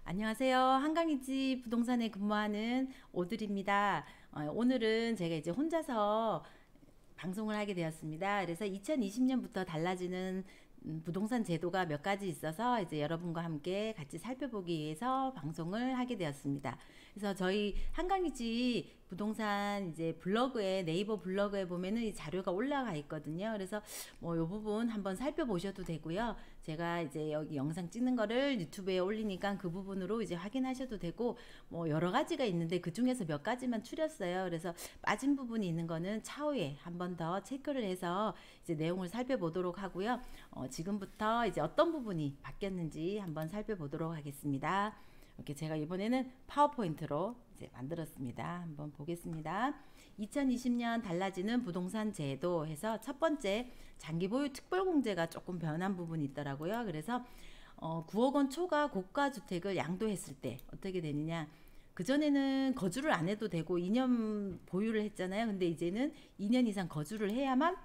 안녕하세요. 한강이지 부동산에 근무하는 오들입니다. 오늘은 제가 이제 혼자서 방송을 하게 되었습니다. 그래서 2020년부터 달라지는 부동산 제도가 몇 가지 있어서 이제 여러분과 함께 같이 살펴보기 위해서 방송을 하게 되었습니다. 그래서 저희 한강이지 부동산 이제 블로그에 네이버 블로그에 보면은 이 자료가 올라가 있거든요. 그래서 뭐 요 부분 한번 살펴보셔도 되고요. 제가 이제 여기 영상 찍는 거를 유튜브에 올리니까 그 부분으로 이제 확인하셔도 되고 뭐 여러 가지가 있는데 그 중에서 몇 가지만 추렸어요. 그래서 빠진 부분이 있는 거는 차후에 한번 더 체크를 해서 이제 내용을 살펴보도록 하고요. 지금부터 이제 어떤 부분이 바뀌었는지 한번 살펴보도록 하겠습니다. 이렇게 제가 이번에는 파워포인트로 이제 만들었습니다. 한번 보겠습니다. 2020년 달라지는 부동산 제도 해서 첫 번째 장기 보유 특별공제가 조금 변한 부분이 있더라고요. 그래서 9억 원 초과 고가 주택을 양도했을 때 어떻게 되느냐? 그전에는 거주를 안 해도 되고 2년 보유를 했잖아요. 근데 이제는 2년 이상 거주를 해야만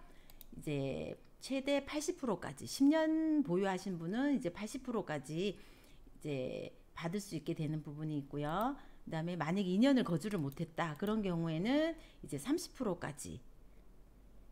이제 최대 80%까지 10년 보유하신 분은 이제 80%까지 이제 받을 수 있게 되는 부분이 있고요. 그다음에 만약 2년을 거주를 못했다 그런 경우에는 이제 30%까지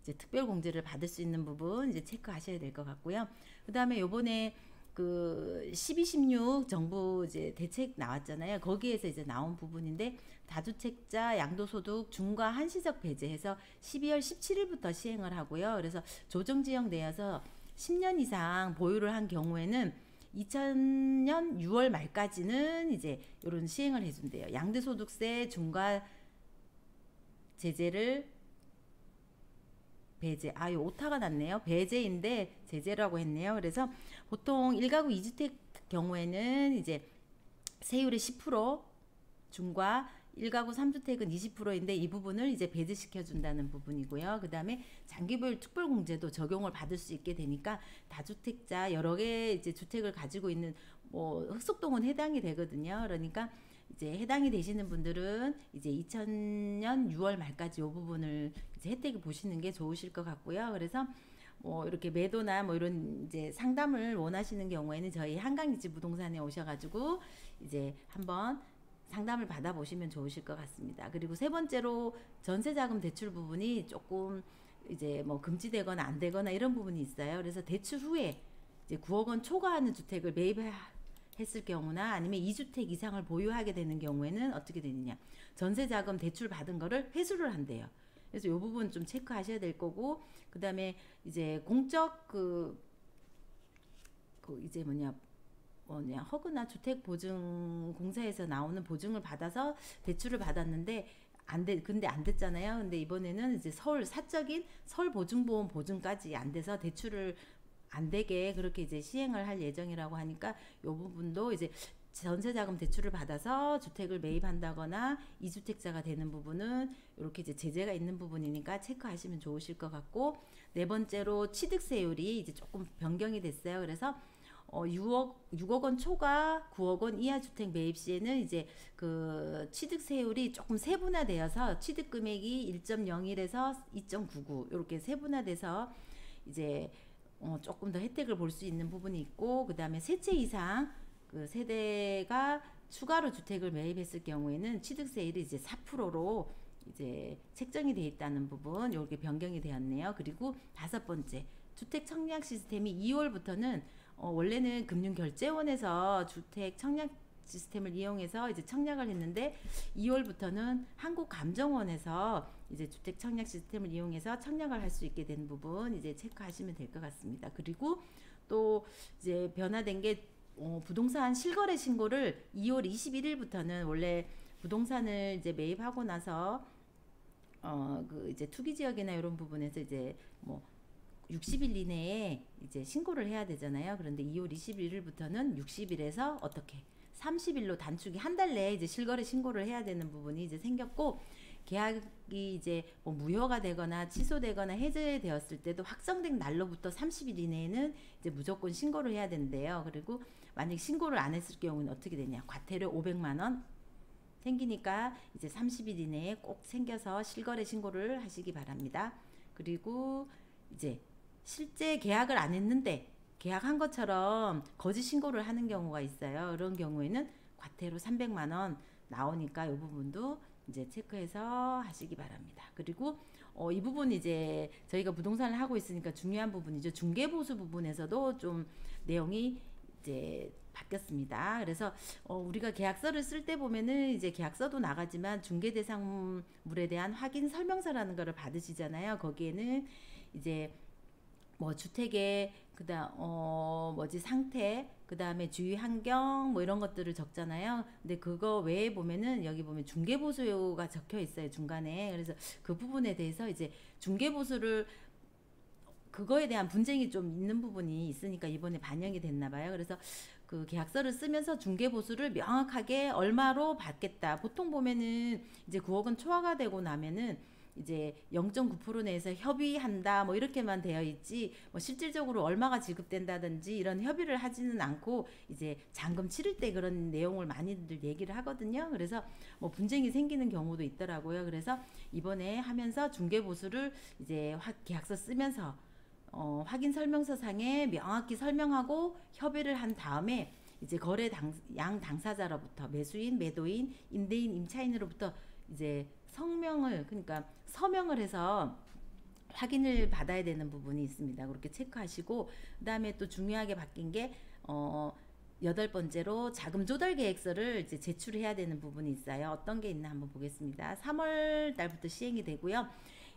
이제 특별 공제를 받을 수 있는 부분 이제 체크하셔야 될 것 같고요. 그다음에 요번에 그 12, 16 정부 이제 대책 나왔잖아요. 거기에서 이제 나온 부분인데 다주택자 양도소득 중과 한시적 배제해서 12월 17일부터 시행을 하고요. 그래서 조정지역 내에서 10년 이상 보유를 한 경우에는 2000년 6월 말까지는 이제 이런 시행을 해준대요. 양도소득세 중과 제재를 배제. 이 오타가 났네요. 배제인데 제재라고 했네요. 그래서 보통 1가구 2주택 경우에는 이제 세율이 10% 중과 1가구 3주택은 20%인데 이 부분을 이제 배제시켜 준다는 부분이고요. 그 다음에 장기보유 특별공제도 적용을 받을 수 있게 되니까 다주택자 여러 개 이제 주택을 가지고 있는 뭐 흑석동은 해당이 되거든요. 그러니까 이제 해당이 되시는 분들은 이제 2000년 6월 말까지 이 부분을 이제 혜택을 보시는 게 좋으실 것 같고요. 그래서 뭐 이렇게 매도나 뭐 이런 이제 상담을 원하시는 경우에는 저희 한강이지 부동산에 오셔가지고 이제 한번 상담을 받아보시면 좋으실 것 같습니다. 그리고 세 번째로 전세자금 대출 부분이 조금 이제 뭐 금지되거나 안 되거나 이런 부분이 있어요. 그래서 대출 후에 이제 9억 원 초과하는 주택을 매입했을 경우나 아니면 2주택 이상을 보유하게 되는 경우에는 어떻게 되느냐. 전세자금 대출 받은 거를 회수를 한대요. 그래서 이 부분 좀 체크하셔야 될 거고, 그 다음에 이제 공적 그 이제 뭐냐 허그나 주택보증공사에서 나오는 보증을 받아서 대출을 받았는데 근데 안 됐잖아요. 근데 이번에는 이제 사적인 서울 보증보험 보증까지 안 돼서 대출을 안 되게 그렇게 이제 시행을 할 예정이라고 하니까 요 부분도 이제 전세자금 대출을 받아서 주택을 매입한다거나 2주택자가 되는 부분은 이렇게 이제 제재가 있는 부분이니까 체크하시면 좋으실 것 같고, 네 번째로 취득세율이 이제 조금 변경이 됐어요. 그래서 6억 원 초과 9억 원 이하 주택 매입 시에는 이제 그 취득세율이 조금 세분화되어서 취득 금액이 1.01에서 2.99 이렇게 세분화돼서 이제 조금 더 혜택을 볼 수 있는 부분이 있고, 그 다음에 세 채 이상 그 세대가 추가로 주택을 매입했을 경우에는 취득세율이 이제 4%로 이제 책정이 되어 있다는 부분 이렇게 변경이 되었네요. 그리고 다섯 번째 주택 청약 시스템이 2월부터는 원래는 금융결제원에서 주택 청약 시스템을 이용해서 이제 청약을 했는데 2월부터는 한국감정원에서 이제 주택 청약 시스템을 이용해서 청약을 할 수 있게 된 부분 이제 체크하시면 될 것 같습니다. 그리고 또 이제 변화된 게 부동산 실거래 신고를 2월 21일부터는 원래 부동산을 이제 매입하고 나서 그 이제 투기 지역이나 이런 부분에서 이제 뭐 60일 이내에 이제 신고를 해야 되잖아요. 그런데 2월 21일부터는 60일에서 어떻게 30일로 단축이 한 달 내에 이제 실거래 신고를 해야 되는 부분이 이제 생겼고, 계약이 이제 뭐 무효가 되거나 취소되거나 해제되었을 때도 확정된 날로부터 30일 이내에는 이제 무조건 신고를 해야 된대요. 그리고 만약 신고를 안 했을 경우는 어떻게 되냐, 과태료 500만 원 생기니까 이제 30일 이내에 꼭 생겨서 실거래 신고를 하시기 바랍니다. 그리고 이제 실제 계약을 안 했는데 계약한 것처럼 거짓 신고를 하는 경우가 있어요. 그런 경우에는 과태료 300만 원 나오니까 이 부분도 이제 체크해서 하시기 바랍니다. 그리고 이 부분 이제 저희가 부동산을 하고 있으니까 중요한 부분이죠. 중개보수 부분에서도 좀 내용이 이제 바뀌었습니다. 그래서 우리가 계약서를 쓸 때 보면은 이제 계약서도 나가지만 중개대상물에 대한 확인 설명서라는 거를 받으시잖아요. 거기에는 이제 뭐 주택의 뭐지 상태, 그다음에 주위 환경 뭐 이런 것들을 적잖아요. 근데 그거 외에 보면은 여기 보면 중개보수가 적혀 있어요, 중간에. 그래서 그 부분에 대해서 이제 중개보수를 그거에 대한 분쟁이 좀 있는 부분이 있으니까 이번에 반영이 됐나 봐요. 그래서 그 계약서를 쓰면서 중개보수를 명확하게 얼마로 받겠다. 보통 보면은 이제 9억 원 초과가 되고 나면은 이제 0.9% 내에서 협의한다 뭐 이렇게만 되어 있지 뭐 실질적으로 얼마가 지급된다든지 이런 협의를 하지는 않고 이제 잔금 치를 때 그런 내용을 많이들 얘기를 하거든요. 그래서 뭐 분쟁이 생기는 경우도 있더라고요. 그래서 이번에 하면서 중개보수를 이제 계약서 쓰면서 확인 설명서 상에 명확히 설명하고 협의를 한 다음에 이제 양 당사자로부터 매수인, 매도인, 임대인, 임차인으로부터 이제 그러니까 서명을 해서 확인을 받아야 되는 부분이 있습니다. 그렇게 체크하시고 그다음에 또 중요하게 바뀐 게 여덟 번째로 자금 조달 계획서를 이제 제출해야 되는 부분이 있어요. 어떤 게 있나 한번 보겠습니다. 3월 달부터 시행이 되고요.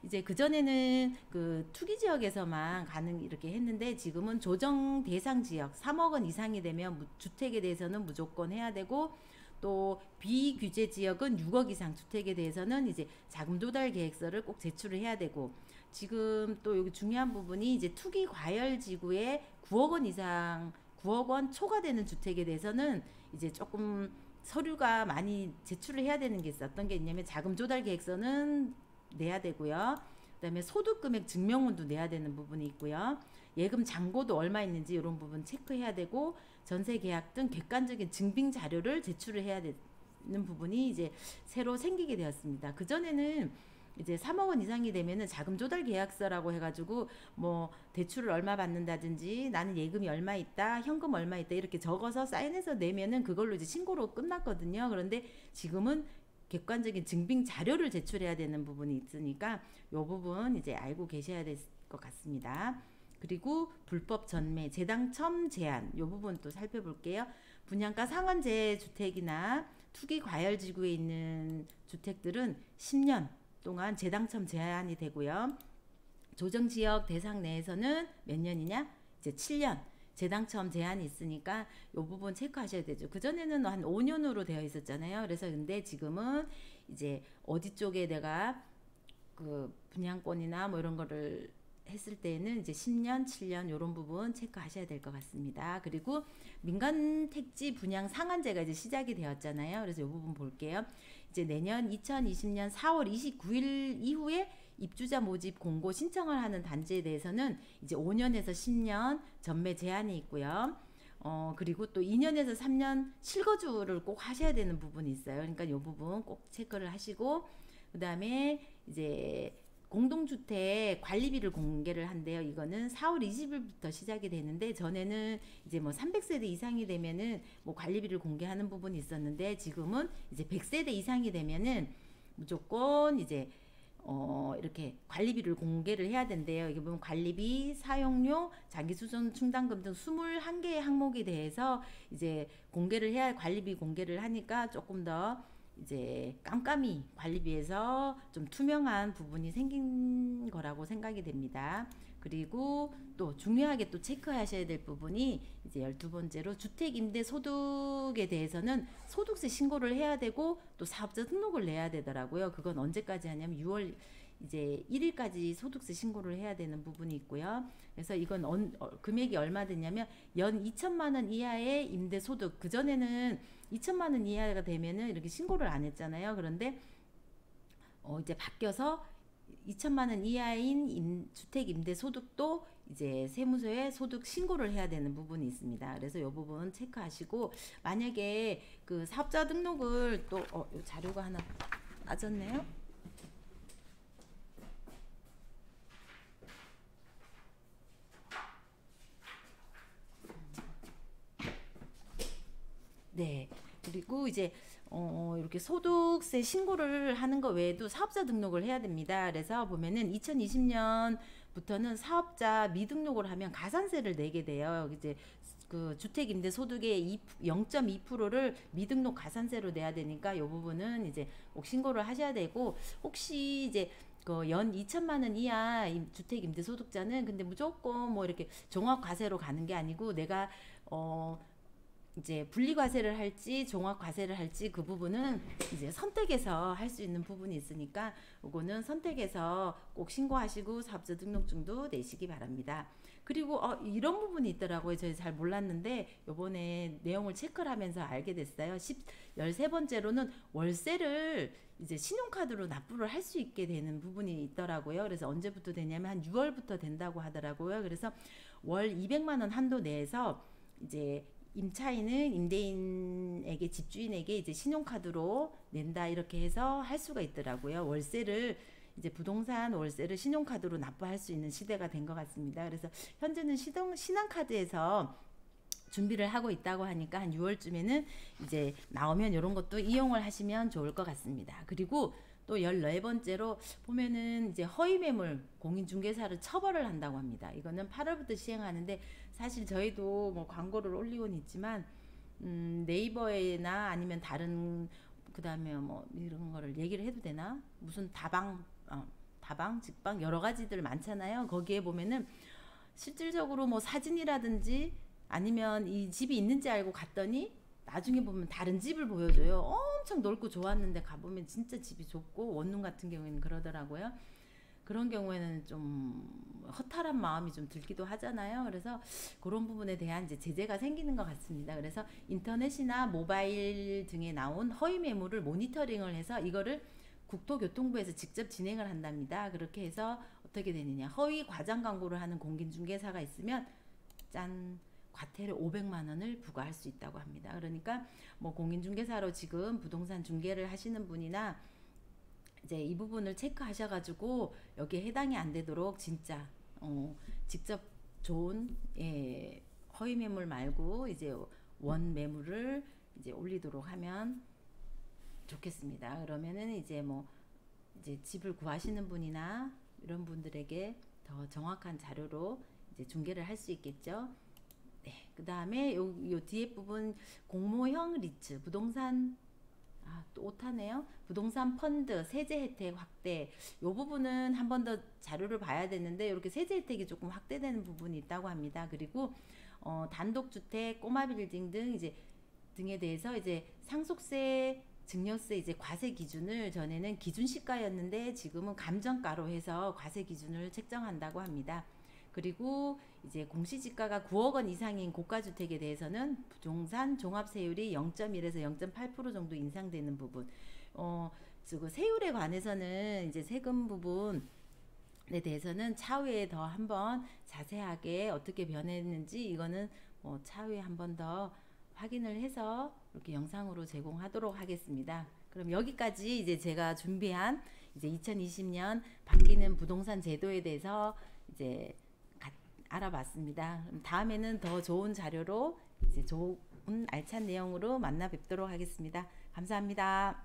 이제 그전에는 그 투기 지역에서만 이렇게 했는데 지금은 조정 대상 지역 3억 원 이상이 되면 주택에 대해서는 무조건 해야 되고 또 비규제 지역은 6억 이상 주택에 대해서는 이제 자금 조달 계획서를 꼭 제출을 해야 되고 지금 또 여기 중요한 부분이 이제 투기 과열 지구에 9억 원 이상 9억 원 초과되는 주택에 대해서는 이제 조금 서류가 많이 제출을 해야 되는 게 있어. 어떤 게 있냐면 자금 조달 계획서는 내야 되고요. 그다음에 소득 금액 증명문도 내야 되는 부분이 있고요. 예금 잔고도 얼마 있는지 이런 부분 체크해야 되고 전세 계약 등 객관적인 증빙 자료를 제출을 해야 되는 부분이 이제 새로 생기게 되었습니다. 그전에는 이제 3억 원 이상이 되면은 자금 조달 계약서라고 해가지고 뭐 대출을 얼마 받는다든지 나는 예금이 얼마 있다, 현금 얼마 있다 이렇게 적어서 사인해서 내면은 그걸로 이제 신고로 끝났거든요. 그런데 지금은 객관적인 증빙 자료를 제출해야 되는 부분이 있으니까 이 부분 이제 알고 계셔야 될 것 같습니다. 그리고 불법 전매, 재당첨 제한 이 부분 또 살펴볼게요. 분양가 상한제 주택이나 투기 과열 지구에 있는 주택들은 10년 동안 재당첨 제한이 되고요. 조정지역 대상 내에서는 몇 년이냐? 이제 7년 재당첨 제한이 있으니까 이 부분 체크하셔야 되죠. 그전에는 한 5년으로 되어 있었잖아요. 그래서 근데 지금은 이제 어디 쪽에 내가 그 분양권이나 뭐 이런 거를 했을 때는 이제 10년, 7년 이런 부분 체크하셔야 될 것 같습니다. 그리고 민간 택지 분양 상한제가 이제 시작이 되었잖아요. 그래서 이 부분 볼게요. 이제 내년 2020년 4월 29일 이후에 입주자 모집 공고 신청을 하는 단지에 대해서는 이제 5년에서 10년 전매 제한이 있고요. 그리고 또 2년에서 3년 실거주를 꼭 하셔야 되는 부분이 있어요. 그러니까 이 부분 꼭 체크를 하시고 그다음에 이제 공동주택 관리비를 공개를 한대요. 이거는 4월 20일부터 시작이 되는데 전에는 이제 뭐 300세대 이상이 되면은 뭐 관리비를 공개하는 부분이 있었는데 지금은 이제 100세대 이상이 되면은 무조건 이제 이렇게 관리비를 공개를 해야 된대요. 이게 보면 관리비, 사용료, 장기수선 충당금 등 21개의 항목에 대해서 이제 공개를 해야 관리비 공개를 하니까 조금 더 이제 깜깜이 관리비에서 좀 투명한 부분이 생긴 거라고 생각이 됩니다. 그리고 또 중요하게 또 체크하셔야 될 부분이 이제 12번째로 주택임대소득에 대해서는 소득세 신고를 해야 되고 또 사업자 등록을 내야 되더라고요. 그건 언제까지 하냐면 6월 이제 1일까지 소득세 신고를 해야 되는 부분이 있고요. 그래서 이건 금액이 얼마 되냐면 연 2천만 원 이하의 임대소득, 그전에는 2천만 원 이하가 되면은 이렇게 신고를 안 했잖아요. 그런데 이제 바뀌어서 2천만 원 이하인 주택 임대 소득도 이제 세무서에 소득 신고를 해야 되는 부분이 있습니다. 그래서 이 부분 체크하시고 만약에 그 사업자 등록을 또 요 자료가 하나 빠졌네요. 네. 그리고 이제 이렇게 소득세 신고를 하는 거 외에도 사업자 등록을 해야 됩니다. 그래서 보면은 2020년부터는 사업자 미등록을 하면 가산세를 내게 돼요. 이제 그 주택임대소득의 0.2%를 미등록 가산세로 내야 되니까 이 부분은 이제 꼭 신고를 하셔야 되고, 혹시 이제 그 연 2천만 원 이하 주택임대소득자는 근데 무조건 뭐 이렇게 종합과세로 가는 게 아니고, 내가 이제 분리과세를 할지 종합과세를 할지 그 부분은 이제 선택해서 할 수 있는 부분이 있으니까 요거는 선택해서 꼭 신고하시고 사업자 등록증도 내시기 바랍니다. 그리고 이런 부분이 있더라고요. 저희 잘 몰랐는데 요번에 내용을 체크를 하면서 알게 됐어요. 13번째로는 월세를 이제 신용카드로 납부를 할 수 있게 되는 부분이 있더라고요. 그래서 언제부터 되냐면 한 6월부터 된다고 하더라고요. 그래서 월 200만 원 한도 내에서 이제 임차인은 임대인에게, 집주인에게 이제 신용카드로 낸다, 이렇게 해서 할 수가 있더라고요. 월세를 이제 부동산 월세를 신용카드로 납부할 수 있는 시대가 된 것 같습니다. 그래서 현재는 신한카드에서 준비를 하고 있다고 하니까 한 6월쯤에는 이제 나오면 이런 것도 이용을 하시면 좋을 것 같습니다. 그리고 또 14번째로 보면은 이제 허위매물 공인중개사를 처벌을 한다고 합니다. 이거는 8월부터 시행하는데, 사실 저희도 뭐 광고를 올리고는 있지만 네이버에나 아니면 다른, 그다음에 뭐 이런 거를 얘기를 해도 되나? 무슨 다방, 직방 여러 가지들 많잖아요. 거기에 보면은 실질적으로 뭐 사진이라든지 아니면 이 집이 있는지 알고 갔더니 나중에 보면 다른 집을 보여줘요. 엄청 넓고 좋았는데 가보면 진짜 집이 좁고, 원룸 같은 경우에는 그러더라고요. 그런 경우에는 좀 허탈한 마음이 좀 들기도 하잖아요. 그래서 그런 부분에 대한 이제 제재가 생기는 것 같습니다. 그래서 인터넷이나 모바일 등에 나온 허위 매물을 모니터링을 해서 이거를 국토교통부에서 직접 진행을 한답니다. 그렇게 해서 어떻게 되느냐, 허위 과장 광고를 하는 공인중개사가 있으면 짠, 과태료 500만 원을 부과할 수 있다고 합니다. 그러니까 뭐 공인중개사로 지금 부동산 중개를 하시는 분이나 이제 이 부분을 체크하셔가지고 여기에 해당이 안 되도록 진짜 직접 좋은 허위 매물 말고 이제 원 매물을 이제 올리도록 하면 좋겠습니다. 그러면은 이제 뭐 이제 집을 구하시는 분이나 이런 분들에게 더 정확한 자료로 이제 중개를 할 수 있겠죠. 네, 그 다음에 요 뒤에 부분 공모형 리츠 부동산, 또 오타네요. 부동산 펀드 세제 혜택 확대, 요 부분은 한 번 더 자료를 봐야 되는데 이렇게 세제 혜택이 조금 확대되는 부분이 있다고 합니다. 그리고 단독주택, 꼬마 빌딩 등 이제 등에 대해서 이제 상속세, 증여세 이제 과세 기준을 전에는 기준시가였는데 지금은 감정가로 해서 과세 기준을 책정한다고 합니다. 그리고 이제 공시지가가 9억 원 이상인 고가주택에 대해서는 부동산 종합세율이 0.1에서 0.8% 정도 인상되는 부분. 그 세율에 관해서는 이제 세금 부분에 대해서는 차후에 더 한번 자세하게 어떻게 변했는지 이거는 차후에 한번 더 확인을 해서 이렇게 영상으로 제공하도록 하겠습니다. 그럼 여기까지 이제 제가 준비한 이제 2020년 바뀌는 부동산 제도에 대해서 이제 알아봤습니다. 그럼 다음에는 더 좋은 자료로 이제 좋은 알찬 내용으로 만나 뵙도록 하겠습니다. 감사합니다.